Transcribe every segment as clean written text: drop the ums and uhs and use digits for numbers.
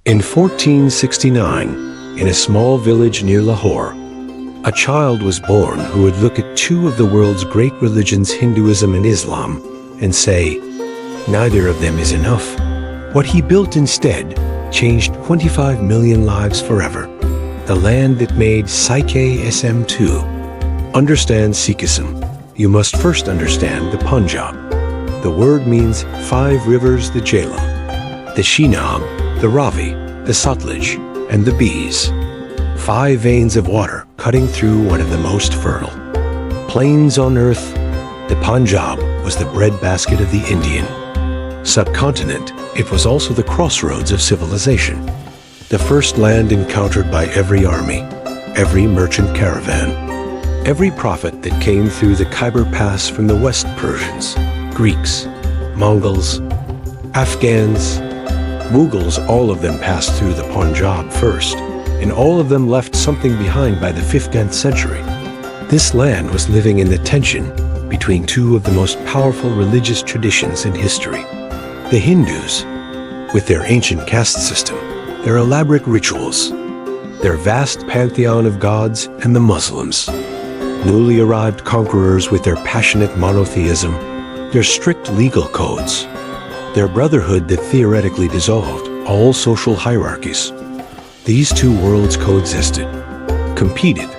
In 1469, in a small village near Lahore, a child was born who would look at two of the world's great religions, Hinduism and Islam, and say, neither of them is enough. What he built instead changed 25 million lives forever. The land that made Sikhism too. Understand Sikhism, you must first understand the Punjab. The word means 5 rivers, the Jhelum, the Chenab, the Ravi, the Satluj, and the Bees. 5 veins of water cutting through one of the most fertile plains on earth. The Punjab was the breadbasket of the Indian subcontinent. It was also the crossroads of civilization, the first land encountered by every army, every merchant caravan, every prophet that came through the Khyber Pass from the West. Persians, Greeks, Mongols, Afghans, Mughals, all of them passed through the Punjab first, and all of them left something behind by the 15th century. This land was living in the tension between two of the most powerful religious traditions in history. The Hindus, with their ancient caste system, their elaborate rituals, their vast pantheon of gods, and the Muslims, newly arrived conquerors with their passionate monotheism, their strict legal codes, their brotherhood that theoretically dissolved all social hierarchies. These two worlds coexisted, competed,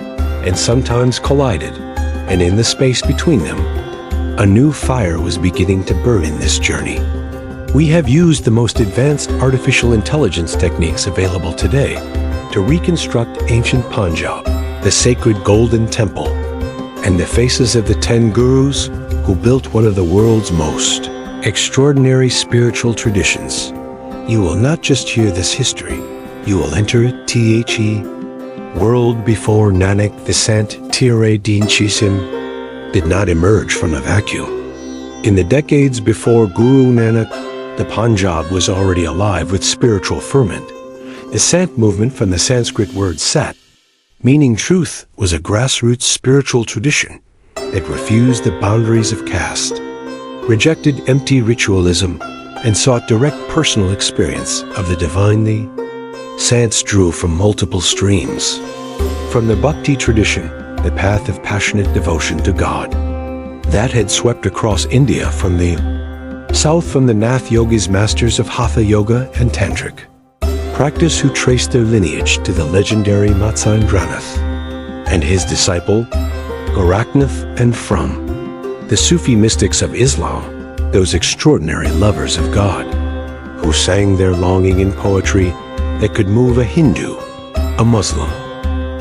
and sometimes collided, and in the space between them, a new fire was beginning to burn in this journey. We have used the most advanced artificial intelligence techniques available today to reconstruct ancient Punjab, the sacred Golden Temple, and the faces of the 10 gurus who built one of the world's most extraordinary spiritual traditions. You will not just hear this history, you will enter it. The world before Nanak, the Sant Tere Deen Chisim, did not emerge from a vacuum. In the decades before Guru Nanak, the Punjab was already alive with spiritual ferment. The Sant movement, from the Sanskrit word sat, meaning truth, was a grassroots spiritual tradition that refused the boundaries of caste, rejected empty ritualism, and sought direct personal experience of the divine. The Sants drew from multiple streams. From the Bhakti tradition, the path of passionate devotion to God, that had swept across India from the south, from the Nath Yogis, masters of Hatha Yoga and Tantric practice, who traced their lineage to the legendary Matsyendranath and his disciple Goraknath, and from the Sufi mystics of Islam, those extraordinary lovers of God, who sang their longing in poetry that could move a Hindu, a Muslim,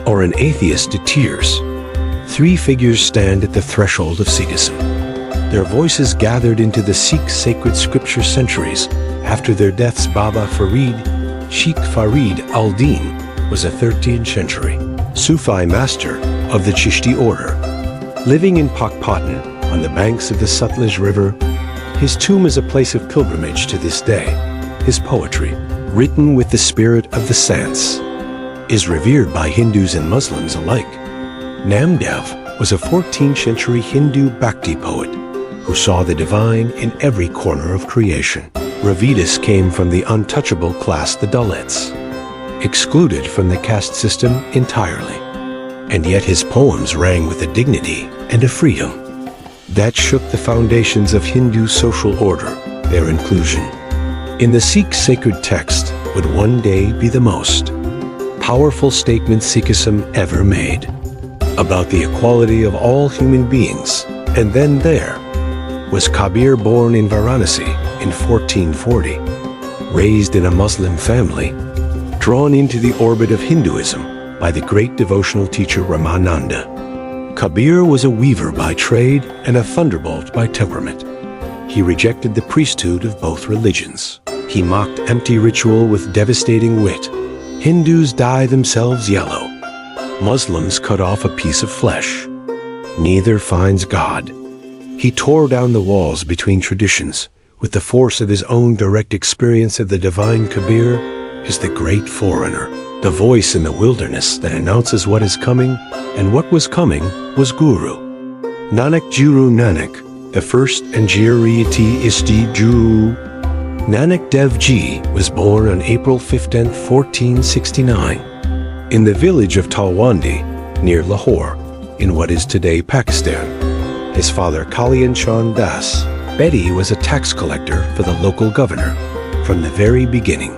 or an atheist to tears. 3 figures stand at the threshold of Sikhism. Their voices gathered into the Sikh sacred scripture centuries after their deaths. Baba Farid, Sheikh Farid al-Din, was a 13th century Sufi master of the Chishti order. Living in Pakpatan on the banks of the Satluj River, his tomb is a place of pilgrimage to this day. His poetry, written with the spirit of the Sants, is revered by Hindus and Muslims alike. Namdev was a 14th century Hindu Bhakti poet who saw the divine in every corner of creation. Ravidas came from the untouchable class, the Dalits, excluded from the caste system entirely. And yet his poems rang with a dignity and a freedom that shook the foundations of Hindu social order. Their inclusion in the Sikh sacred text would one day be the most powerful statement Sikhism ever made about the equality of all human beings. And then there was Kabir, born in Varanasi in 1440, raised in a Muslim family, drawn into the orbit of Hinduism by the great devotional teacher Ramananda. Kabir was a weaver by trade and a thunderbolt by temperament. He rejected the priesthood of both religions. He mocked empty ritual with devastating wit. Hindus dye themselves yellow. Muslims cut off a piece of flesh. Neither finds God. He tore down the walls between traditions with the force of his own direct experience of the divine. Kabir is the great foreigner, the voice in the wilderness that announces what is coming, and what was coming was Guru Nanak. Guru Nanak, the first and Jiri Isti Guru Nanak Dev Ji was born on April 15, 1469, in the village of Talwandi, near Lahore, in what is today Pakistan. His father Kalyan Chand Das Bedi was a tax collector for the local governor. From the very beginning,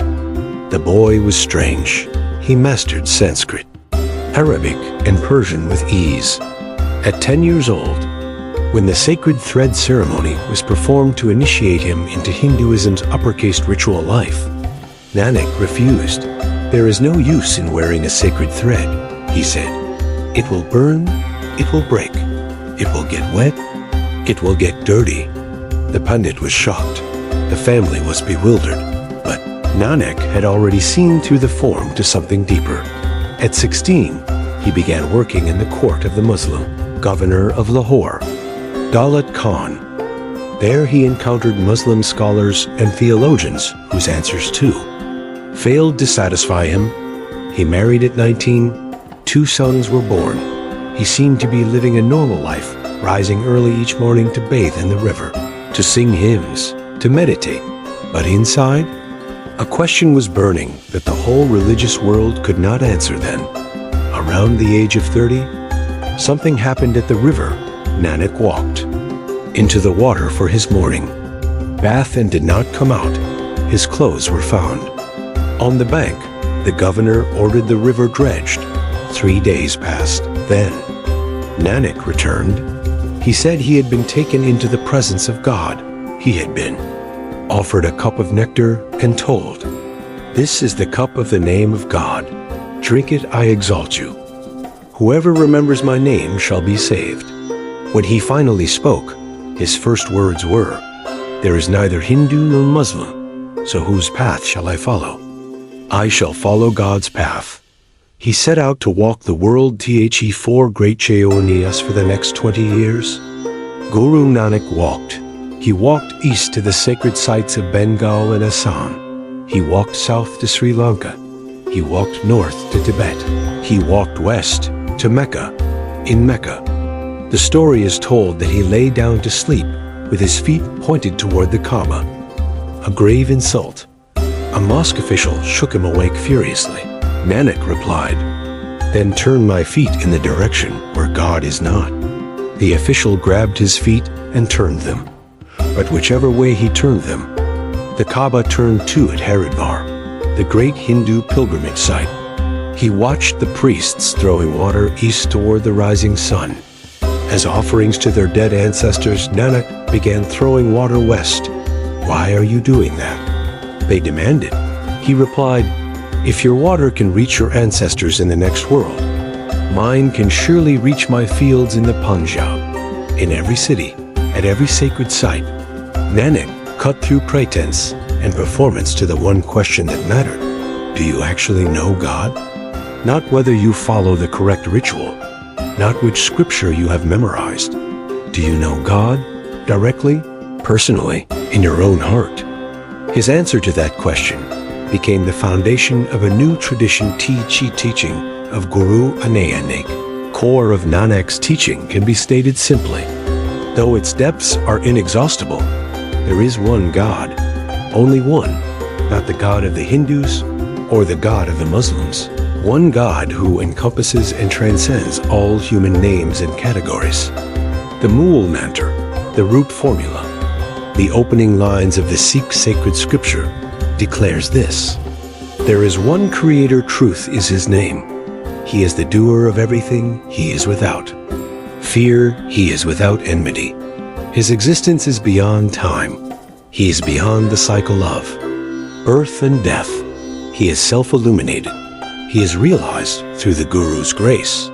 the boy was strange. He mastered Sanskrit, Arabic, and Persian with ease. At 10 years old, when the sacred thread ceremony was performed to initiate him into Hinduism's upper-caste ritual life, Nanak refused. "There is no use in wearing a sacred thread," he said. "It will burn, it will break, it will get wet, it will get dirty." The Pandit was shocked. The family was bewildered. But Nanak had already seen through the form to something deeper. At 16, he began working in the court of the Muslim governor of Lahore, Daulat Khan. There he encountered Muslim scholars and theologians whose answers, too, failed to satisfy him. He married at 19. 2 sons were born. He seemed to be living a normal life, rising early each morning to bathe in the river, to sing hymns, to meditate. But inside, a question was burning that the whole religious world could not answer then. Around the age of 30, something happened at the river. Nanak walked into the water for his morning bath and did not come out. His clothes were found. On the bank, the governor ordered the river dredged. 3 days passed. Then Nanak returned. He said he had been taken into the presence of God. He had been offered a cup of nectar and told, "This is the cup of the name of God. Drink it, I exalt you. Whoever remembers my name shall be saved." When he finally spoke, his first words were, "There is neither Hindu nor Muslim, so whose path shall I follow? I shall follow God's path." He set out to walk the world the 4 great Cheoniyas for the next 20 years. Guru Nanak walked. He walked east to the sacred sites of Bengal and Assam. He walked south to Sri Lanka. He walked north to Tibet. He walked west to Mecca. In Mecca, the story is told that he lay down to sleep with his feet pointed toward the Kaaba. A grave insult. A mosque official shook him awake furiously. Nanak replied, "Then turn my feet in the direction where God is not." The official grabbed his feet and turned them. But whichever way he turned them, the Kaaba turned too at Haridwar, the great Hindu pilgrimage site. He watched the priests throwing water east toward the rising sun. As offerings to their dead ancestors, Nanak began throwing water west. "Why are you doing that?" they demanded. He replied, "If your water can reach your ancestors in the next world, mine can surely reach my fields in the Punjab." In every city, at every sacred site, Nanak cut through pretense and performance to the one question that mattered. Do you actually know God? Not whether you follow the correct ritual, not which scripture you have memorized. Do you know God directly, personally, in your own heart? His answer to that question became the foundation of a new tradition teaching of Guru Nanak. Core of Nanak's teaching can be stated simply. Though its depths are inexhaustible, there is one God, only one, not the God of the Hindus or the God of the Muslims. One God who encompasses and transcends all human names and categories. The Mool Mantra, the root formula, the opening lines of the Sikh sacred scripture, declares this: "There is one creator, truth is his name. He is the doer of everything, he is without fear, he is without enmity. His existence is beyond time. He is beyond the cycle of birth and death. He is self-illuminated. He is realized through the Guru's grace."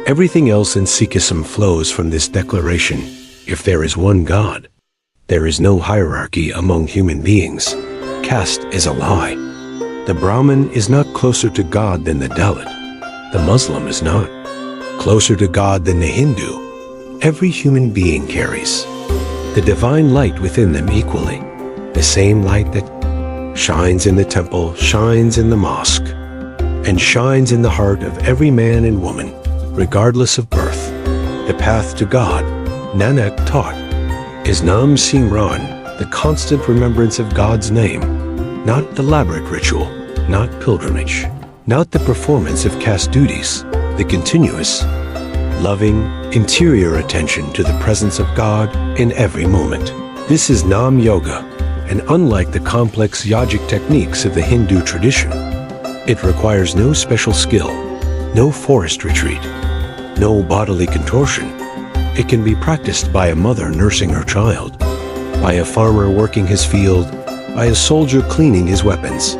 Everything else in Sikhism flows from this declaration. If there is one God, there is no hierarchy among human beings. Caste is a lie. The Brahmin is not closer to God than the Dalit. The Muslim is not closer to God than the Hindu. Every human being carries the divine light within them equally. The same light that shines in the temple, shines in the mosque, and shines in the heart of every man and woman, regardless of birth. The path to God, Nanak taught, is Nam Simran, the constant remembrance of God's name, not elaborate ritual, not pilgrimage, not the performance of caste duties, the continuous, loving, interior attention to the presence of God in every moment. This is Nam Yoga, and unlike the complex yogic techniques of the Hindu tradition, it requires no special skill, no forest retreat, no bodily contortion. It can be practiced by a mother nursing her child, by a farmer working his field, by a soldier cleaning his weapons.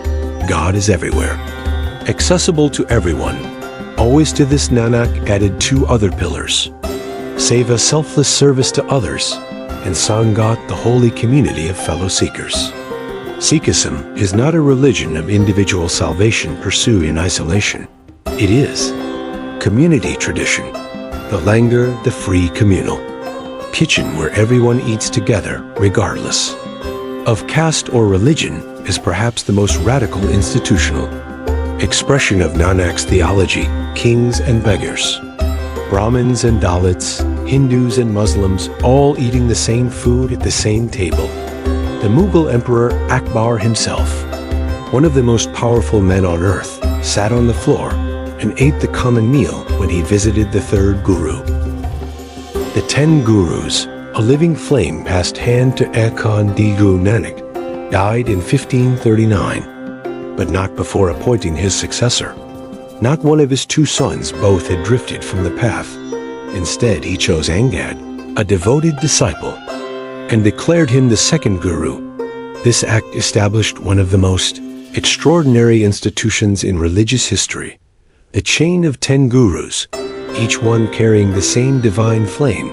God is everywhere, accessible to everyone. Always to this Nanak added two other pillars: Seva, selfless service to others, and Sangat, the holy community of fellow seekers. Sikhism is not a religion of individual salvation pursued in isolation. It is community tradition, the langar, the free communal kitchen where everyone eats together regardless of caste or religion, is perhaps the most radical institutional expression of Nanak's theology. Kings and beggars, Brahmins and Dalits, Hindus and Muslims, all eating the same food at the same table. The Mughal Emperor Akbar himself, one of the most powerful men on earth, sat on the floor and ate the common meal when he visited the third Guru. The 10 Gurus, a living flame passed hand to Akhan Guru Nanak, died in 1539, but not before appointing his successor. Not one of his 2 sons, both had drifted from the path. Instead, he chose Angad, a devoted disciple, and declared him the second Guru. This act established one of the most extraordinary institutions in religious history, the chain of 10 Gurus, each one carrying the same divine flame,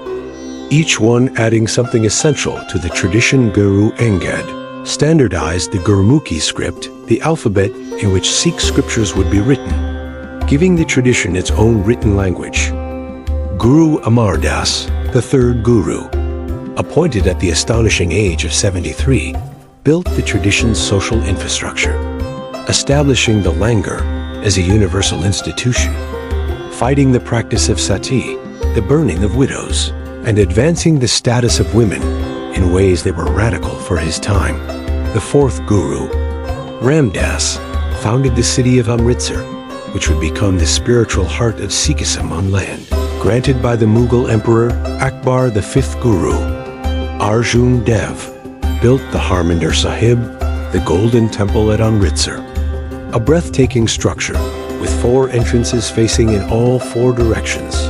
each one adding something essential to the tradition. Guru Angad standardized the Gurmukhi script, the alphabet in which Sikh scriptures would be written, giving the tradition its own written language. Guru Amar Das, the third Guru, appointed at the astonishing age of 73, built the tradition's social infrastructure, establishing the langar as a universal institution, fighting the practice of sati, the burning of widows, and advancing the status of women in ways that were radical for his time. The fourth Guru, Ram Das, founded the city of Amritsar, which would become the spiritual heart of Sikhism on land. Granted by the Mughal Emperor Akbar, the fifth Guru, Arjun Dev, built the Harmandir Sahib, the Golden Temple at Amritsar, a breathtaking structure with 4 entrances facing in all 4 directions,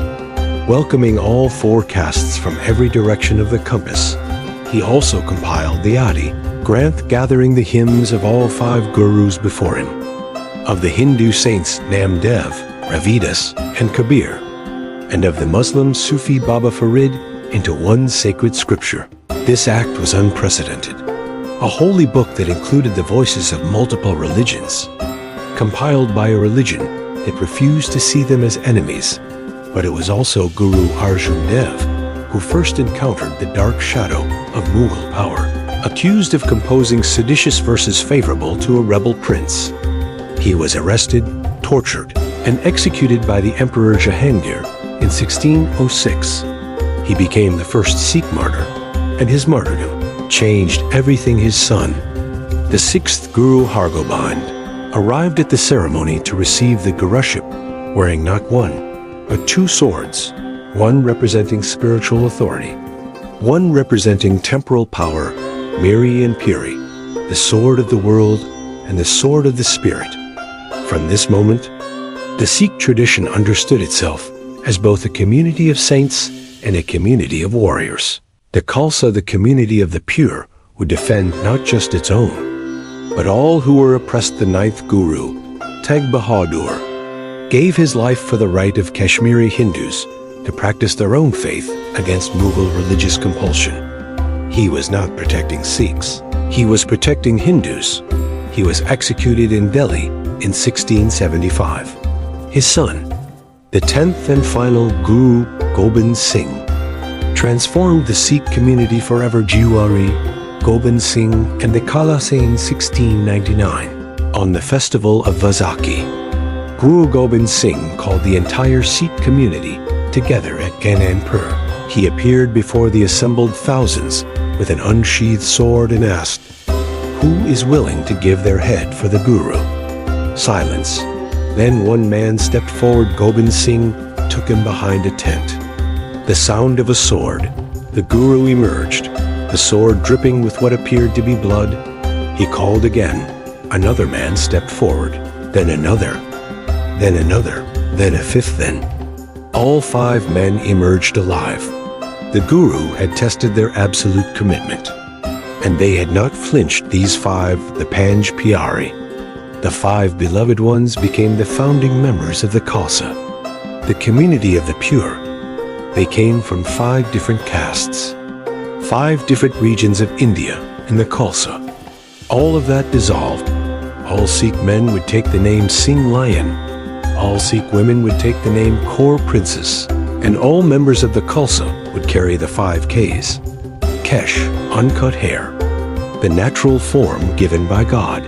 welcoming all 4 castes from every direction of the compass. He also compiled the Adi Granth, gathering the hymns of all 5 Gurus before him, of the Hindu saints Namdev, Ravidas, and Kabir, and of the Muslim Sufi Baba Farid into one sacred scripture. This act was unprecedented. A holy book that included the voices of multiple religions, compiled by a religion that refused to see them as enemies. But it was also Guru Arjun Dev who first encountered the dark shadow of Mughal power. Accused of composing seditious verses favorable to a rebel prince, he was arrested, tortured, and executed by the Emperor Jahangir in 1606. He became the first Sikh martyr, and his martyrdom changed everything. His son, the 6th Guru Hargobind, arrived at the ceremony to receive the Guruship, wearing not 1, but 2 swords, one representing spiritual authority, one representing temporal power, Miri and Puri, the sword of the world and the sword of the spirit. From this moment, the Sikh tradition understood itself as both a community of saints and a community of warriors. The Khalsa, the community of the pure, would defend not just its own, but all who were oppressed. The 9th Guru, Teg Bahadur, gave his life for the right of Kashmiri Hindus to practice their own faith against Mughal religious compulsion. He was not protecting Sikhs. He was protecting Hindus. He was executed in Delhi in 1675. His son, the 10th and final Guru Gobind Singh, transformed the Sikh community forever. Guru Gobind Singh and the Khalsa in 1699. On the festival of Vaisakhi, Guru Gobind Singh called the entire Sikh community together at Kananpur. He appeared before the assembled thousands with an unsheathed sword and asked, "Who is willing to give their head for the Guru?" Silence. Then one man stepped forward. Gobind Singh took him behind a tent. The sound of a sword. The Guru emerged, the sword dripping with what appeared to be blood. He called again. Another man stepped forward, then another, then another, then a fifth then. All 5 men emerged alive. The Guru had tested their absolute commitment, and they had not flinched. These 5, the Panj Pyari, the 5 beloved ones, became the founding members of the Khalsa, the community of the pure. They came from 5 different castes, 5 different regions of India in the Khalsa. All of that dissolved. All Sikh men would take the name Singh Lion. All Sikh women would take the name Kaur Princess. And all members of the Khalsa would carry the 5 Ks. Kesh, uncut hair, the natural form given by God.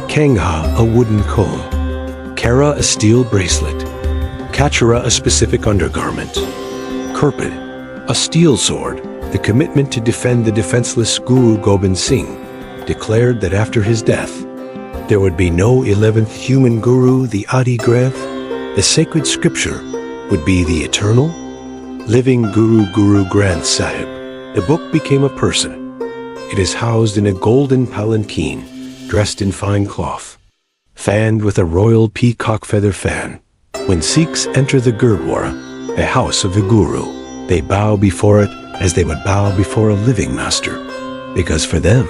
Kangha, a wooden comb. Kara, a steel bracelet. Kachara, a specific undergarment. Kirpad, a steel sword. The commitment to defend the defenseless. Guru Gobind Singh declared that after his death, there would be no 11th human guru. The Adi Granth, the sacred scripture, would be the eternal, living Guru Granth Sahib. The book became a person. It is housed in a golden palanquin, dressed in fine cloth, fanned with a royal peacock feather fan. When Sikhs enter the Gurdwara, a house of the Guru, they bow before it as they would bow before a living master, because for them,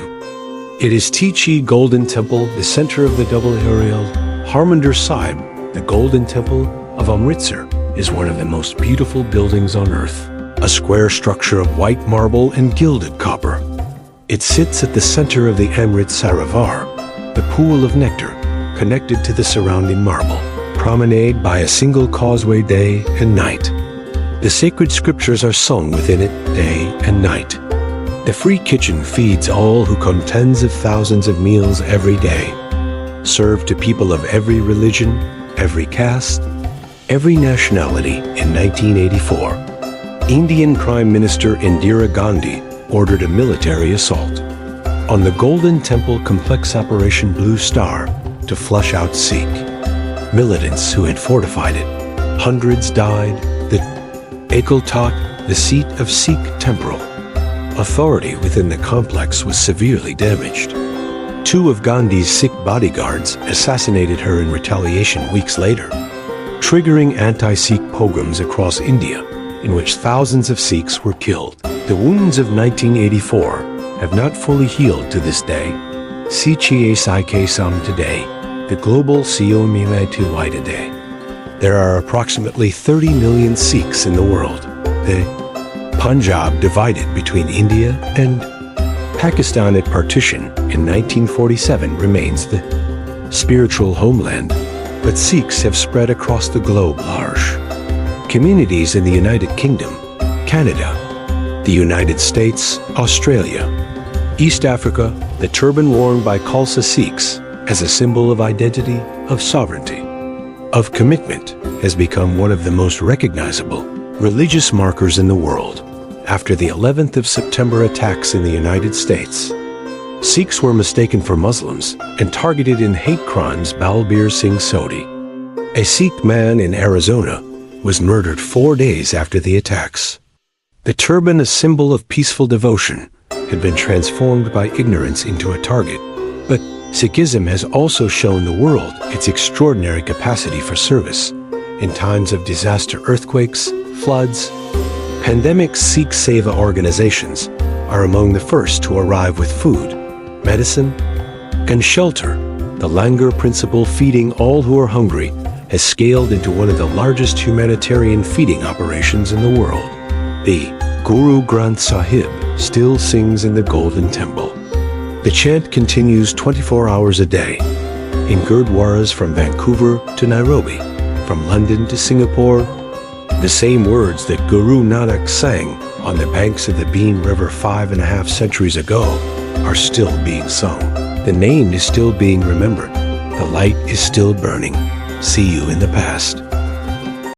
it is Tichi Golden Temple, the center of the double aerial. Harmandir Sahib, the Golden Temple of Amritsar, is one of the most beautiful buildings on earth, a square structure of white marble and gilded copper. It sits at the center of the Amrit Sarovar, the pool of nectar, connected to the surrounding marble. Promenade by a single causeway day and night. The sacred scriptures are sung within it day and night. The free kitchen feeds all who come. Tens of thousands of meals every day, served to people of every religion, every caste, every nationality. In 1984, Indian Prime Minister Indira Gandhi ordered a military assault on the Golden Temple complex, Operation Blue Star, to flush out Sikh militants who had fortified it. Hundreds died. The Ekal Takht, the seat of Sikh temporal authority within the complex, was severely damaged. 2 of Gandhi's Sikh bodyguards assassinated her in retaliation weeks later, triggering anti-Sikh pogroms across India, in which thousands of Sikhs were killed. The wounds of 1984 have not fully healed to this day. Sikhism today, the global Community today. There are approximately 30 million Sikhs in the world. The Punjab, divided between India and Pakistan at partition in 1947, remains the spiritual homeland, but Sikhs have spread across the globe large. Communities in the United Kingdom, Canada, the United States, Australia, East Africa. The turban worn by Khalsa Sikhs as a symbol of identity, of sovereignty, of commitment, has become one of the most recognizable religious markers in the world. After the 11th of September attacks in the United States, Sikhs were mistaken for Muslims and targeted in hate crimes. Balbir Singh Sodhi, a Sikh man in Arizona, was murdered 4 days after the attacks. The turban, a symbol of peaceful devotion, had been transformed by ignorance into a target. But Sikhism has also shown the world its extraordinary capacity for service in times of disaster, earthquakes, floods, pandemics. Sikh Seva organizations are among the first to arrive with food, medicine, and shelter. The Langar principle, feeding all who are hungry, has scaled into one of the largest humanitarian feeding operations in the world. The Guru Granth Sahib still sings in the Golden Temple. The chant continues 24 hours a day in Gurdwaras from Vancouver to Nairobi, from London to Singapore. The same words that Guru Nanak sang on the banks of the Bean River 5.5 centuries ago are still being sung. The name is still being remembered. The light is still burning. See you in the past.